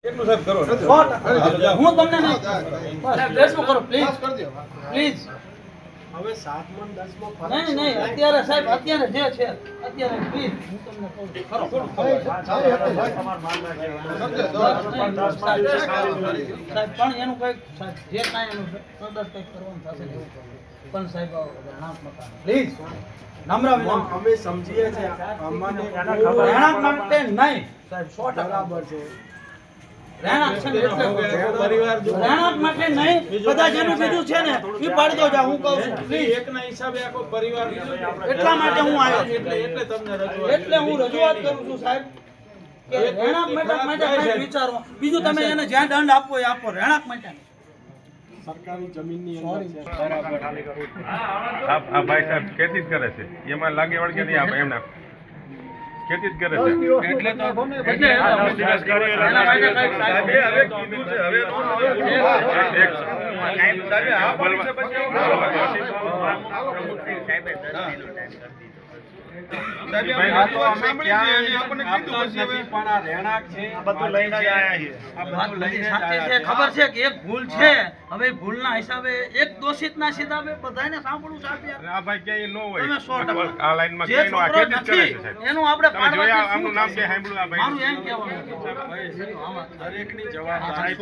કેટલું સાહેબ કરો હું તમને નહીં સાહેબ 10 કરો પ્લીઝ પ્લીઝ હવે 7 માં 10 માં ફરક નહીં નહીં અત્યારે સાહેબ અત્યારે જે છે અત્યારે પ્લીઝ હું તમને કહું છું ખરો સાહેબ પણ એનું કંઈક જે કાંઈ એનું પ્રદર્શન કંઈક કરવાનું થશે પણ સાહેબ પ્લીઝ નમ્ર વિનંતી અમે સમજીએ છીએ અમને રહેણાંક માટે નહીં સાહેબ 100% બરાબર છે રહેણાંક છે ને એટલે રહેણાંક માટે નહીં બધા જેનું બીજું છે ને એ પાડી દો જા હું કહું છું પ્લીઝ એકના હિસાબે આખો પરિવાર એટલા માટે હું આવ્યો એટલે તમને રજૂઆત એટલે હું રજૂઆત કરું છું સાહેબ કે રહેણાંક માટે કંઈક વિચારો બીજું તમે એને જ્યાં દંડ આપવો એ આપો રહેણાંક માટે સરકારી જમીનની અંદર છે આ ભાઈ સાહેબ ખેતી જ કરે છે એમાં લાગે વળગે નહીં આપણે એમના ખેતી જ કરે છે એટલે તો એટલે એના માટે કંઈક સાહેબ હવે કીધું છે હવે ખબર છે કે એક ભૂલ છે હવે ભૂલના હિસાબે એક દોષિતના હિસાબે બધાને સાંભળવું સાહેબ આ ભાઈ ક્યાંય ન હોય તમે 100% આ લાઈનમાં જે ક્યાંય નો આ છોકરો ખેતી જ કરે છે નથી સાહેબ એનું આપણે તમે જોયા પાડવાથી આમનું નામ કે સાંભળ્યું આ મારું ભાઈ એમ કહેવાનું દરેકની જવાબદારી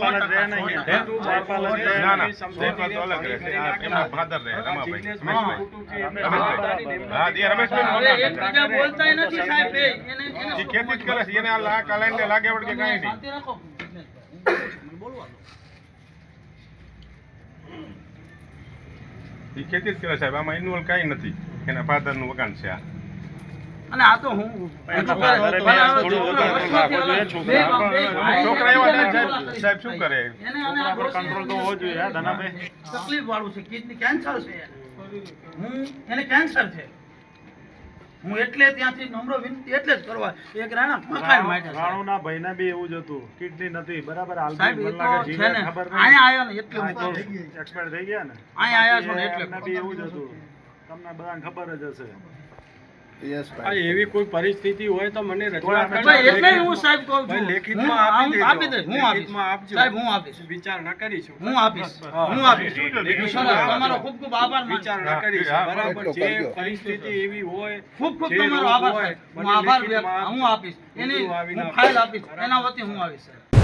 ના ના જયપાલ તો અલગ રહે છે આ એમના ફાધર રહે રમાભાઈ રમેશભાઈ હા એ રમેશભાઈ હવે એકબીજા બોલતા નથી સાહેબ એને એ ખેતી જ કરે છે એને આ લાઈન ને લાગે વળગે કાંઈ નહીં શાંતિ રાખો બોલવા એ ખેતી જ કરે સાહેબ આમાં ઇન્વોલ્વ કાંઈ નથી એના ફાધર નું વગાણ છે આ અને આ તો હું છોકરા એવા થાય સાહેબ શું કરે કંટ્રોલ તો હોવો જોઈએ તકલીફ વાળું છે કિડની કેન્સર છે એને કેન્સર છે હું એટલે ત્યાંથી નમ્ર વિનંતી એટલે જ કરવા એક રાણા મકાન માટે રાણુના ભાઈના બી એવું જ હતું કિડની નથી બરાબર સાહેબ એ તો છે ને ખબર અહીંયા આવ્યો ને એટલે હું કહું છું એક્સપાયર થઈ ગયા ને અહીંયા આવ્યા છો ને એટલે એમને બી એવું જ હતું તમને બધાને ખબર જ હશે એવી કોઈ પરિસ્થિતિ હોય તો મને રજૂઆત ભાઈ એટલે જ હું સાહેબ કહું છું લેખિતમાં હું આપી દઈશ હું આપીશ લેખિતમાં આપજો. સાહેબ હું આપીશ વિચારણા કરીશું હું આપીશ તમારો ખૂબ ખૂબ આભાર માનું છું. વિચારણા કરીશું બરાબર જે પરિસ્થિતિ એવી હોય ખૂબ ખૂબ જે તમારો રોગ આભાર હોય, સાહેબ હું મને આભાર લેખિતમાં હું આપીશ એની બધું આવીને હું ફાઇલ આપીશ એના વતી હું આવીશ સાહેબ